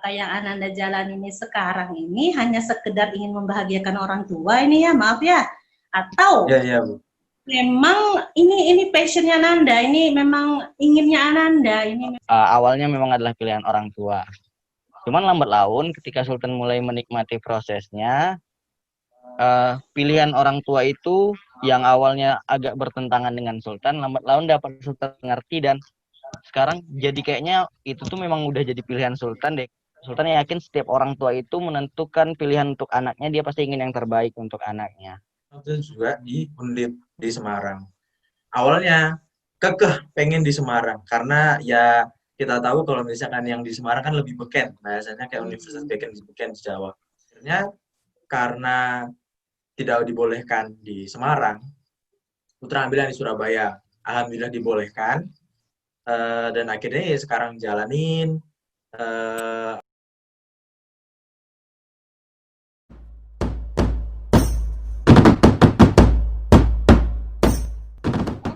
apakah yang Ananda jalan ini sekarang ini hanya sekedar ingin membahagiakan orang tua ini ya, maaf ya, atau Bu. Memang ini passionnya Ananda, ini memang inginnya Ananda, ini awalnya memang adalah pilihan orang tua. Cuman lambat laun ketika Sultan mulai menikmati prosesnya, pilihan orang tua itu yang awalnya agak bertentangan dengan Sultan, lambat laun dapat Sultan mengerti dan sekarang jadi kayaknya itu tuh memang udah jadi pilihan Sultan deh. Sultan yakin setiap orang tua itu menentukan pilihan untuk anaknya, dia pasti ingin yang terbaik untuk anaknya. Itu juga di Undip di Semarang. Awalnya kekeh pengen di Semarang karena ya kita tahu kalau misalkan yang di Semarang kan lebih beken, bahasanya kayak Universitas beken di Jawa. Akhirnya karena tidak dibolehkan di Semarang, putra ambil yang di Surabaya. Alhamdulillah dibolehkan, dan akhirnya ya sekarang jalanin.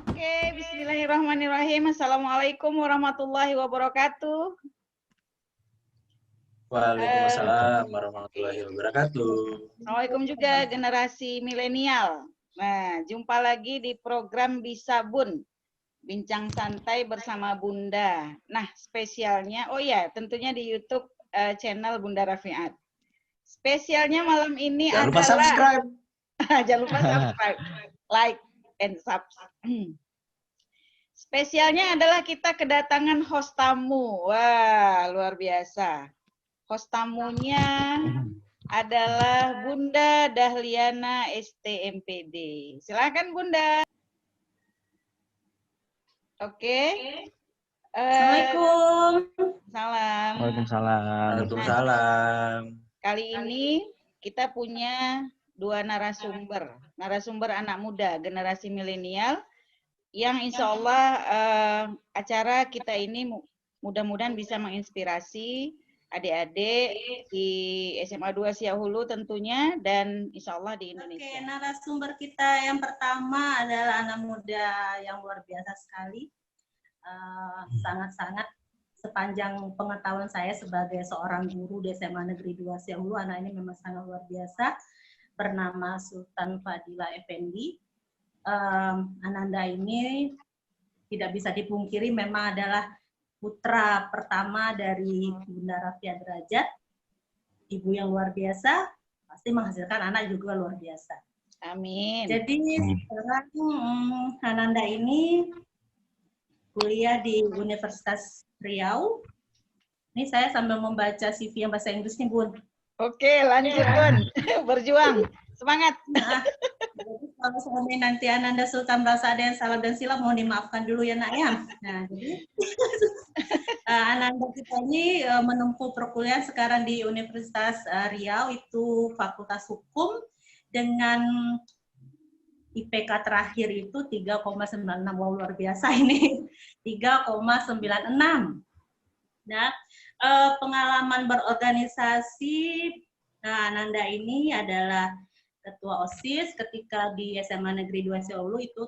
Oke, bismillahirrahmanirrahim. Assalamualaikum warahmatullahi wabarakatuh. Waalaikumsalam warahmatullahi wabarakatuh. Assalamualaikum juga generasi milenial. Nah, jumpa lagi di program Bisa Bun, bincang santai bersama Bunda. Nah, spesialnya, oh ya, tentunya di YouTube channel Bunda Rafiat. Spesialnya malam ini Jangan lupa adalah subscribe. jangan lupa subscribe, like, and subscribe. Spesialnya adalah kita kedatangan host tamu. Wah, luar biasa. Host tamunya adalah Bunda Dahliana STMPD. Silakan Bunda. Oke. Assalamualaikum. Salam. Waalaikumsalam. Waalaikumsalam. Kali ini kita punya dua narasumber. Narasumber anak muda, generasi milenial, yang insya Allah acara kita ini mudah-mudahan bisa menginspirasi adik-adik di SMA 2 Siahulu tentunya, dan insya Allah di Indonesia. Oke, narasumber kita yang pertama adalah anak muda yang luar biasa sekali. Sangat-sangat sepanjang pengetahuan saya sebagai seorang guru di SMA Negeri 2 Siahulu, anak ini memang sangat luar biasa, bernama Sultan Fadila Effendi. Ananda ini tidak bisa dipungkiri memang adalah putra pertama dari Bunda Rafia Derajat, ibu yang luar biasa, pasti menghasilkan anak juga luar biasa. Amin. Jadi sekarang Ananda ini kuliah di Universitas Riau. Ini saya sambil membaca CV yang bahasa Inggris nih, Bun. Oke, lanjut Bun. Berjuang. Semangat. Nah, jadi kalau seandainya nanti Ananda Sultan merasa ada yang salah dan silap, mohon dimaafkan dulu ya nak ya. Nah, jadi Ananda kita ini menempuh perkuliahan sekarang di Universitas Riau, itu Fakultas Hukum, dengan IPK terakhir itu 3,96. Wow, luar biasa ini. 3,96. Nah, pengalaman berorganisasi, Ananda ini adalah ketua OSIS ketika di SMA Negeri 2 Siahulu itu.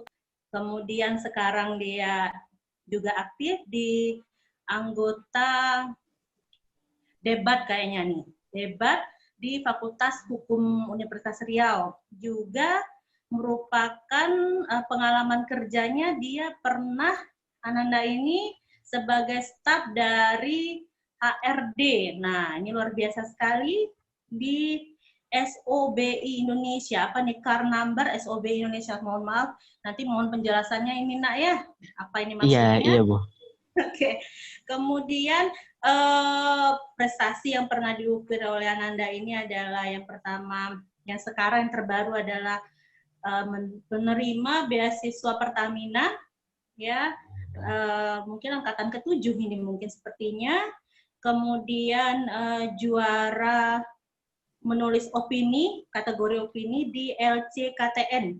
Kemudian sekarang dia juga aktif di anggota debat kayaknya nih. Debat di Fakultas Hukum Universitas Riau. Juga merupakan pengalaman kerjanya, dia pernah, Ananda ini sebagai staf dari HRD. Nah, ini luar biasa sekali di SOBI Indonesia. Apa nih car number SOBI Indonesia? Mohon maaf, nanti mohon penjelasannya ini nak ya. Apa ini maksudnya? Iya Bu. Oke. Kemudian prestasi yang pernah diukir oleh Ananda ini adalah yang pertama, yang sekarang yang terbaru adalah menerima beasiswa Pertamina, ya, mungkin angkatan ke-7 ini mungkin sepertinya. Kemudian juara menulis opini, kategori opini di LCKTN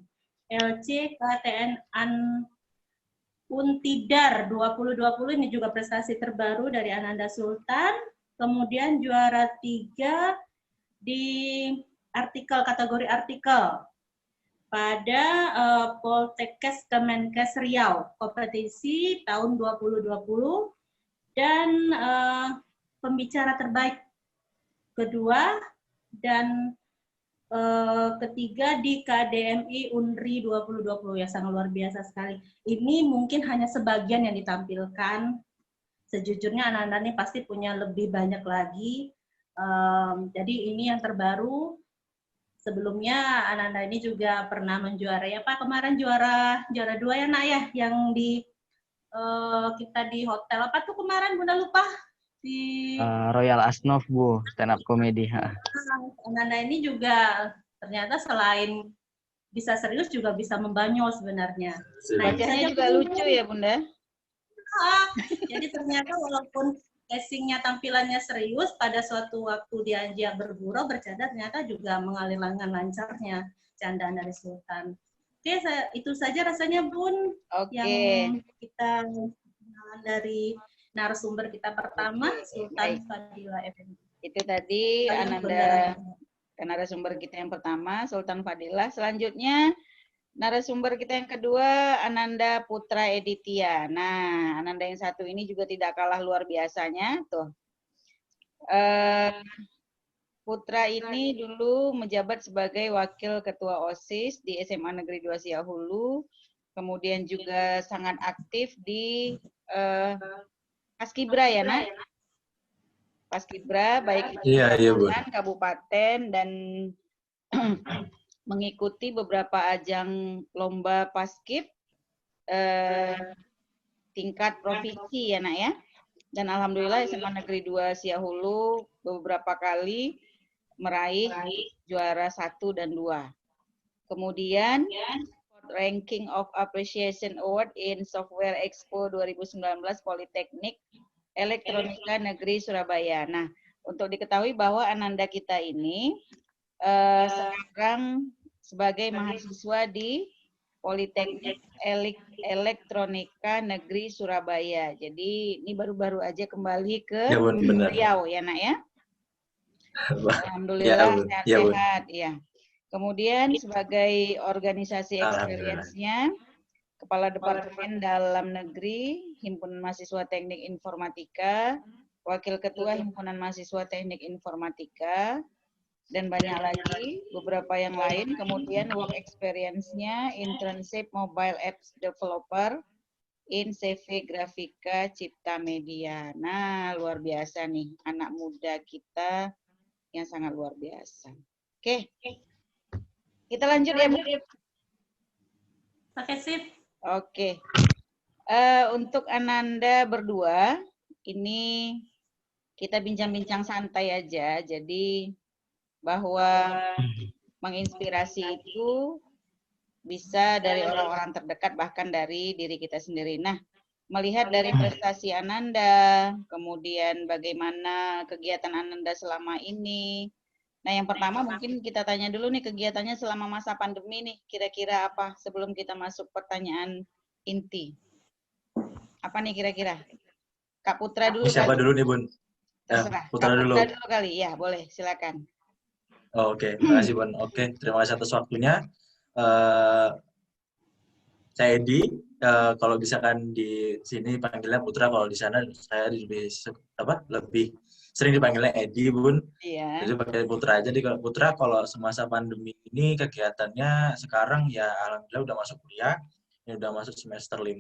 Untidar 2020, ini juga prestasi terbaru dari Ananda Sultan. Kemudian juara 3 di artikel, kategori artikel pada Poltekkes Kemenkes Riau, kompetisi tahun 2020, dan pembicara terbaik kedua, dan ketiga di KDMI Unri 2020 ya, sangat luar biasa sekali. Ini mungkin hanya sebagian yang ditampilkan. Sejujurnya anak-anak ini pasti punya lebih banyak lagi. Jadi ini yang terbaru. Sebelumnya anak-anak ini juga pernah menjuarai apa kemarin juara 2 ya nak ya, yang di kita di hotel apa tuh kemarin Bunda lupa di Royal Asnov Bu, stand up comedy. anak-anak ini juga ternyata selain bisa serius juga bisa membanyol sebenarnya. Nah, itu Wajahnya saja juga lucu ya Bunda. Jadi ternyata walaupun casingnya tampilannya serius, pada suatu waktu diajak bergurau bercanda ternyata juga mengalir dengan lancarnya candaan dari Sultan. Oke, itu saja rasanya Bun yang kita dari narasumber kita pertama, Sultan Fadila Effendi. Itu tadi Ananda narasumber kita yang pertama, Sultan Fadila. Selanjutnya narasumber kita yang kedua, Ananda Putra Editia. Nah, Ananda yang satu ini juga tidak kalah luar biasanya. Tuh. Putra ini dulu menjabat sebagai Wakil Ketua OSIS di SMA Negeri 2 Siahulu. Kemudian juga sangat aktif di Paskibra ya, Nak? Paskibra, baik itu kabupaten dan mengikuti beberapa ajang lomba paskib tingkat provinsi ya nak ya. Dan alhamdulillah SMA Negeri 2 Siahulu beberapa kali meraih juara 1 dan 2. Kemudian Ranking of Appreciation Award in Software Expo 2019 Politeknik Elektronika Negeri Surabaya. Nah, untuk diketahui bahwa Ananda kita ini sekarang sebagai mahasiswa di Politeknik Elektronika Negeri Surabaya. Jadi ini baru-baru aja kembali ke Riau ya nak ya. Alhamdulillah sehat-sehat ya. Kemudian sebagai organisasi experience-nya Kepala Departemen Dalam Negeri Himpunan Mahasiswa Teknik Informatika, Wakil Ketua Himpunan Mahasiswa Teknik Informatika, dan banyak lagi beberapa yang lain. Kemudian work experience-nya internship mobile apps developer in CV Grafika Cipta Media. Nah, luar biasa nih anak muda kita yang sangat luar biasa. Oke. Kita lanjut ya, Bu. Oke, sip. Oke. Untuk Ananda berdua ini kita bincang-bincang santai aja. Jadi bahwa menginspirasi itu bisa dari orang-orang terdekat bahkan dari diri kita sendiri. Nah, melihat dari prestasi Ananda, kemudian bagaimana kegiatan Ananda selama ini. Nah, yang pertama mungkin kita tanya dulu nih kegiatannya selama masa pandemi nih, kira-kira apa sebelum kita masuk pertanyaan inti. Apa nih kira-kira? Kak Putra dulu. Siapa dulu nih, Bun? Terserah. Putra Kak dulu. Putra dulu kali. Ya, boleh. Silakan. Oke, terima kasih, Bun. Oke, terima kasih atas waktunya. Saya Edi, kalau misalkan di sini panggilnya Putra, kalau di sana saya lebih sering dipanggilnya Edi, Bun. Iya. Jadi pakai Putra aja. Jadi kalau Putra, kalau semasa pandemi ini kegiatannya sekarang ya alhamdulillah udah masuk kuliah, ini udah masuk semester 5,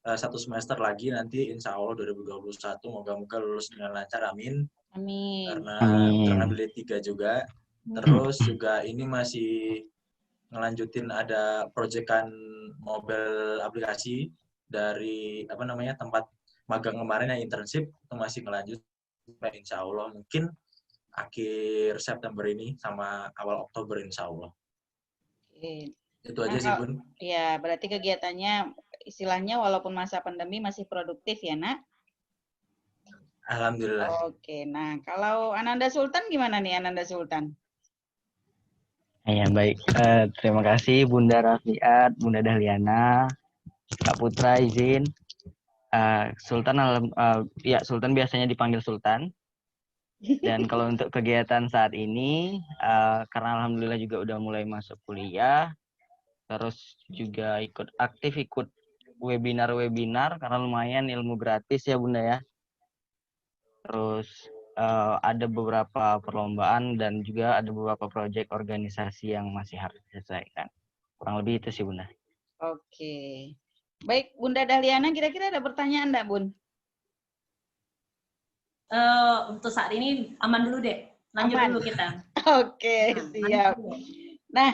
1 semester lagi nanti insya Allah 2021, moga-moga lulus dengan lancar, amin. Amin. Karena beli 3 juga. Terus juga ini masih ngelanjutin ada proyekan mobile aplikasi dari tempat magang kemarin yang internship, itu masih ngelanjut sampai insya Allah mungkin akhir September ini sama awal Oktober insya Allah. Oke. Itu aja sih, Bun. Ya, berarti kegiatannya istilahnya walaupun masa pandemi masih produktif ya, Nak? Alhamdulillah. Oke, nah kalau Ananda Sultan gimana nih Ananda Sultan? Ya, baik. Terima kasih Bunda Rafiat, Bunda Dahliana, Kak Putra izin. Sultan biasanya dipanggil Sultan. Dan kalau untuk kegiatan saat ini, karena alhamdulillah juga udah mulai masuk kuliah, terus juga ikut webinar karena lumayan ilmu gratis ya Bunda ya. Terus ada beberapa perlombaan dan juga ada beberapa proyek organisasi yang masih harus diselesaikan. Kurang lebih itu sih, Bunda. Oke. Baik, Bunda Dahliana, kira-kira ada pertanyaan enggak, Bun? Untuk saat ini aman dulu deh. Lanjut Aman. dulu kita. Oke, Nah, siap. lanjut dulu. Nah,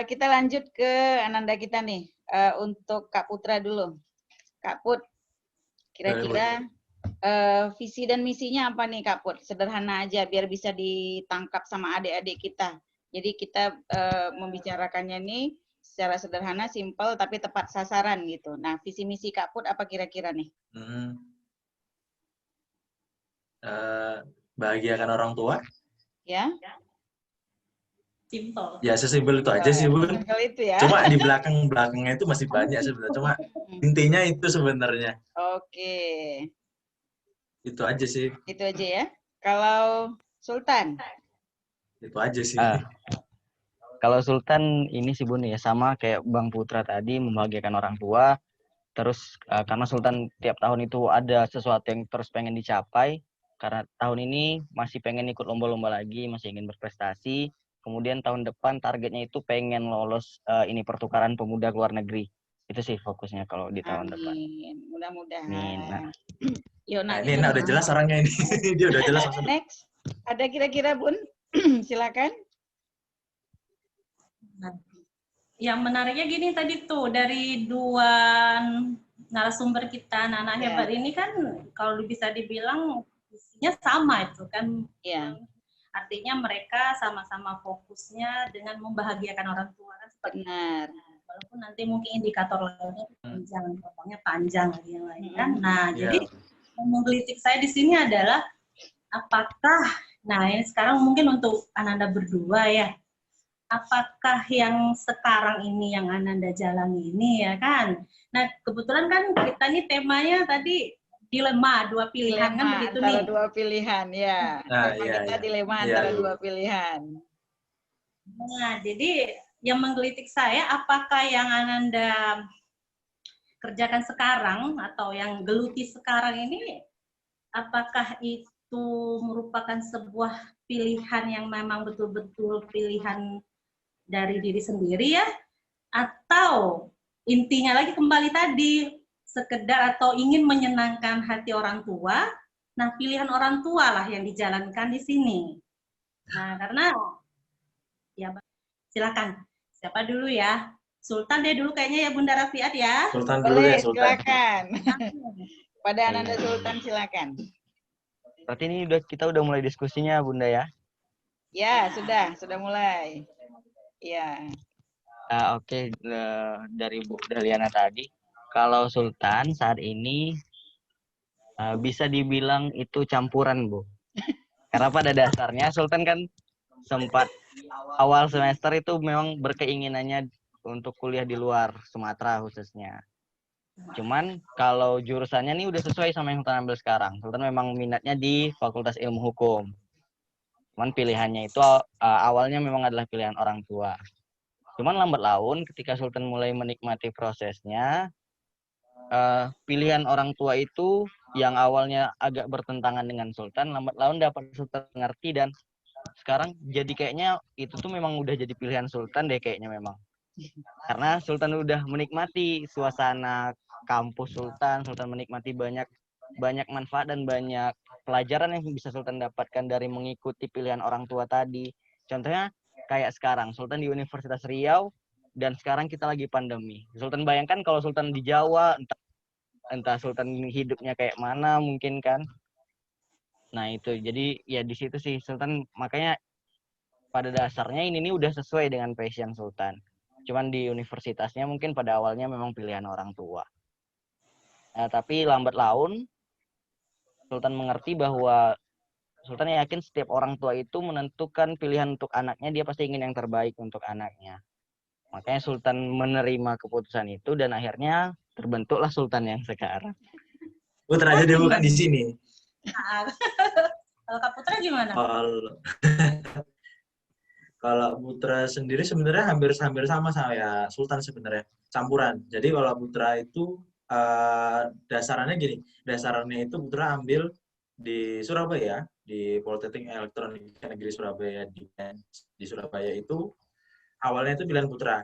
kita lanjut ke Ananda kita nih. Untuk Kak Putra dulu. Kak Put, kira-kira visi dan misinya apa nih Kak Put? Sederhana aja biar bisa ditangkap sama adik-adik kita. Jadi kita membicarakannya nih secara sederhana, simpel, tapi tepat sasaran gitu. Nah, visi misi Kak Put apa kira-kira nih? Bahagiakan orang tua. Ya? Simple. Ya sesimpel itu aja sih, Bun. Simpel itu ya. Cuma di belakangnya itu masih banyak sebenarnya. Cuma intinya itu sebenarnya. Oke. Itu aja sih. Itu aja ya. Kalau Sultan? Itu aja sih. Kalau Sultan ini sih Bun ya, sama kayak Bang Putra tadi, membahagiakan orang tua. Terus karena Sultan tiap tahun itu ada sesuatu yang terus pengen dicapai, karena tahun ini masih pengen ikut lomba-lomba lagi, masih ingin berprestasi. Kemudian tahun depan targetnya itu pengen lolos ini pertukaran pemuda ke luar negeri. Itu sih fokusnya kalau di tahun depan. Amin. Mudah-mudahan. Amin. Nah. Yuk, Nah, ini udah jelas orangnya ini. Dia udah jelas langsung. Next. Ada kira-kira Bun? Silakan. Yang menariknya gini tadi tuh, dari dua narasumber kita, anak-anak hebat ini kan kalau bisa dibilang isinya sama itu kan. Ya. Artinya mereka sama-sama fokusnya dengan membahagiakan orang tua kan seperti Benar. walaupun nanti mungkin indikator lainnya panjang, potongnya panjang lagi yang lain kan. Nah, jadi yang menggelitik saya di sini adalah apakah, nah ini sekarang mungkin untuk Ananda berdua ya, apakah yang sekarang ini yang Ananda jalani ini ya kan. Nah, kebetulan kan kita nih temanya tadi dilema, dua pilihan kan begitu antara nih. dua pilihan ya. Kita dilema antara dua pilihan. Nah, jadi yang menggelitik saya, apakah yang Ananda kerjakan sekarang atau yang geluti sekarang ini, apakah itu merupakan sebuah pilihan yang memang betul-betul pilihan dari diri sendiri ya, atau intinya lagi kembali tadi sekedar atau ingin menyenangkan hati orang tua. Nah, pilihan orang tua lah yang dijalankan di sini. Nah, karena ya silakan siapa dulu ya, Sultan deh dulu kayaknya ya, Bunda Rafiat ya. Sultan dulu ya, Sultan. Silakan. Pada Ananda Sultan silakan. Berarti ini kita udah mulai diskusinya Bunda ya? Ya, sudah mulai. Ya. Oke, dari Bu Dahliana tadi, kalau Sultan saat ini bisa dibilang itu campuran, Bu. Karena pada dasarnya Sultan kan sempat awal semester itu memang berkeinginannya untuk kuliah di luar Sumatera khususnya. Cuman kalau jurusannya nih udah sesuai sama yang Sultan ambil sekarang. Sultan memang minatnya di Fakultas Ilmu Hukum. Cuman pilihannya itu awalnya memang adalah pilihan orang tua. Cuman lambat laun ketika Sultan mulai menikmati prosesnya, pilihan orang tua itu yang awalnya agak bertentangan dengan Sultan, lambat laun dapat Sultan mengerti dan sekarang jadi kayaknya itu tuh memang udah jadi pilihan Sultan deh kayaknya memang. Karena Sultan udah menikmati suasana kampus Sultan menikmati banyak manfaat dan banyak pelajaran yang bisa Sultan dapatkan dari mengikuti pilihan orang tua tadi. Contohnya kayak sekarang Sultan di Universitas Riau dan sekarang kita lagi pandemi. Sultan bayangkan kalau Sultan di Jawa, entah Sultan hidupnya kayak mana mungkin kan. Nah itu, jadi ya di situ sih Sultan, makanya pada dasarnya ini udah sesuai dengan passion Sultan. Cuman di universitasnya mungkin pada awalnya memang pilihan orang tua. Nah, tapi lambat laun Sultan mengerti bahwa Sultan yakin setiap orang tua itu menentukan pilihan untuk anaknya, dia pasti ingin yang terbaik untuk anaknya. Makanya Sultan menerima keputusan itu dan akhirnya terbentuklah Sultan yang sekarang. Putra aja dia bukan di sini. Kalau Kak Putra gimana? Kalau Putra sendiri sebenarnya hampir sama ya Sultan sebenarnya, campuran. Jadi kalau Putra itu dasarannya gini, dasarannya itu Putra ambil di Surabaya, di Politeknik Elektronika Negeri Surabaya di Surabaya itu awalnya itu pilihan putra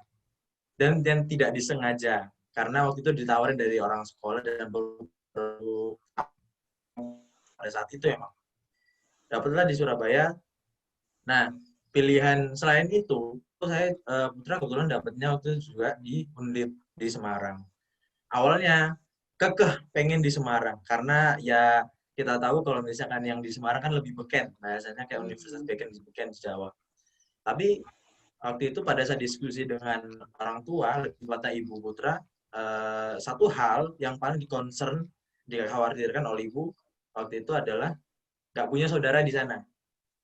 dan tidak disengaja karena waktu itu ditawarin dari orang sekolah dan baru pada saat itu emang dapatlah di Surabaya. Nah, pilihan selain itu saya putra kebetulan dapatnya waktu itu juga di Undip di Semarang. Awalnya pengen di Semarang karena ya kita tahu kalau misalkan yang di Semarang kan lebih beken, bahasanya kayak Universitas beken di Jawa. Tapi waktu itu pada saat diskusi dengan orang tua, kata ibu putra, satu hal yang paling dikhawatirkan oleh ibu waktu itu adalah nggak punya saudara di sana.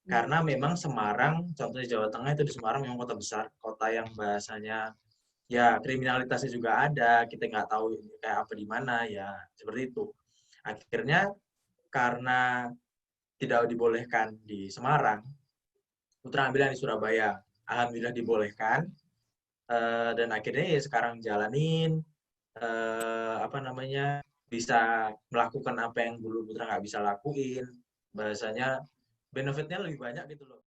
Karena memang Semarang, contohnya Jawa Tengah itu di Semarang memang kota besar, kota yang bahasanya ya kriminalitasnya juga ada, kita nggak tahu kayak apa di mana, ya seperti itu. Akhirnya karena tidak dibolehkan di Semarang, putra ambil di Surabaya. Alhamdulillah dibolehkan, dan akhirnya ya sekarang jalanin, bisa melakukan apa yang dulu putra nggak bisa lakuin, bahasanya benefitnya lebih banyak gitu loh.